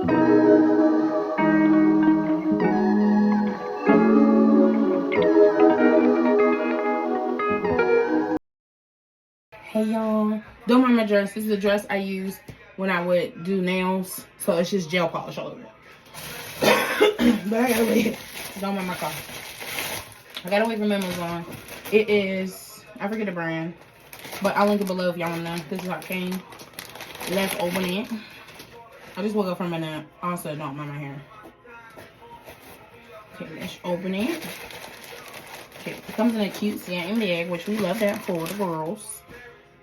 Hey y'all, don't mind my dress. This is the dress I use when I would do nails, so it's just gel polish all over it. But I gotta wait. Don't mind my car. I gotta wait for Amazon. It is, I forget the brand, but I'll link it below if y'all wanna know. This is how it came. Let's open it. I just woke up from a nap. Also, don't mind my hair. Okay, let's open it. Okay, it comes in a cute satin bag, which we love that for the girls.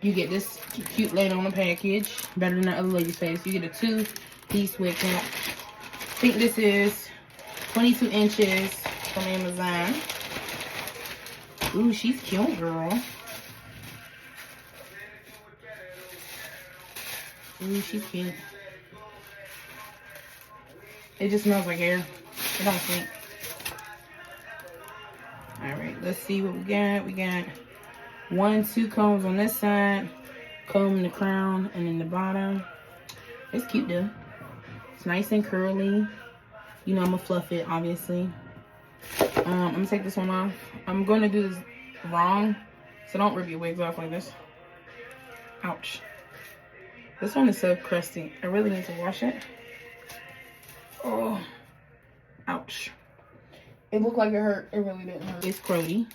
You get this cute lady on the package, better than the other lady's face. You get a 2-piece wig cap. I think this is 22 inches from Amazon. Ooh, she's cute, girl. Ooh, she's cute. It just smells like hair. It don't stink. Alright, let's see what we got. We got 2 combs on this side, comb in the crown, and in the bottom. It's cute though. It's nice and curly. You know I'm gonna fluff it, obviously. I'm gonna take this one off. I'm gonna do this wrong, so don't rip your wigs off like this. Ouch. This one is so crusty. I really need to wash it. Oh, ouch. It looked like it hurt. It really didn't hurt. It's cruddy.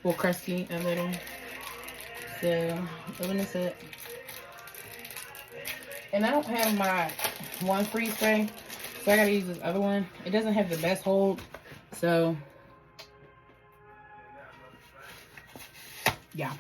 Well, crusty a little. So, open this up. And I don't have my one freeze spray, so I gotta use this other one. It doesn't have the best hold, so yeah.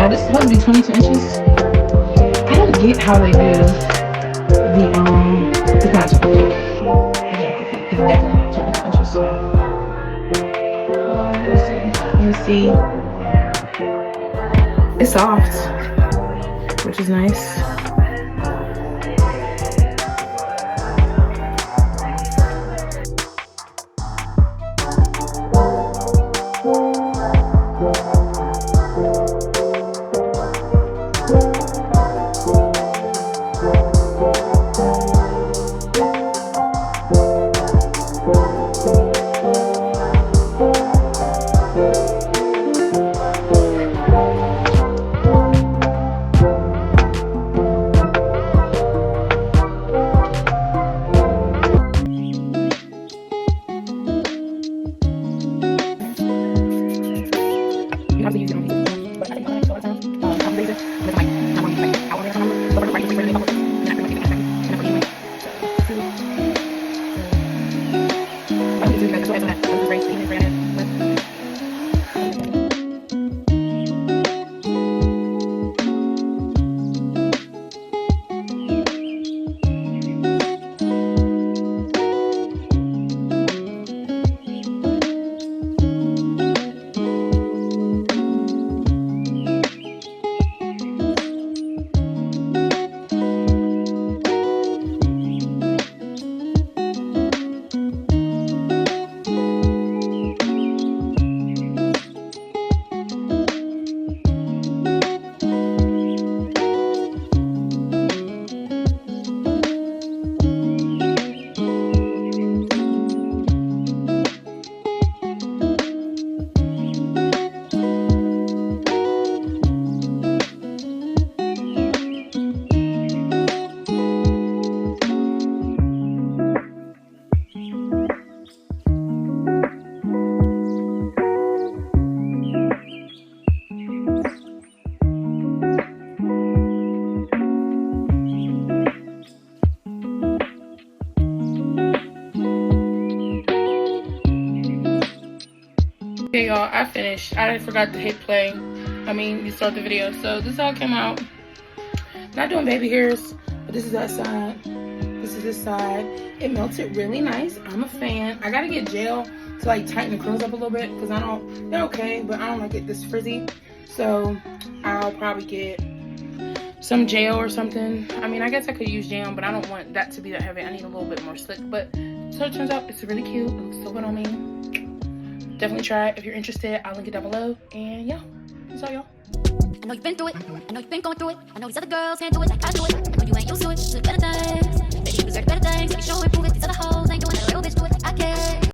This is supposed to be 22 inches. I don't get how they do the contour. It's definitely 22 inches. Let's see. It's soft, which is nice. Okay, y'all, I finished. I forgot to hit play. You start the video. So this all came out. Not doing baby hairs, but this is that side. This is this side. It melted really nice. I'm a fan. I gotta get gel to like tighten the curls up a little bit because they're okay, but I don't like it this frizzy. So I'll probably get some gel or something. I guess I could use jam, but I don't want that to be that heavy. I need a little bit more slick. But so it turns out it's really cute. It looks so good on me. Definitely try it if you're interested. I'll link it down below. And yeah, that's all, y'all. I know you've been through it. I know you've been going through it. I know these other girls can't do it like I do it. I know you ain't used to it. So better things. Baby, you deserve better things. Baby, show and prove it. These other hoes ain't doing it. A real bitch do it. I care.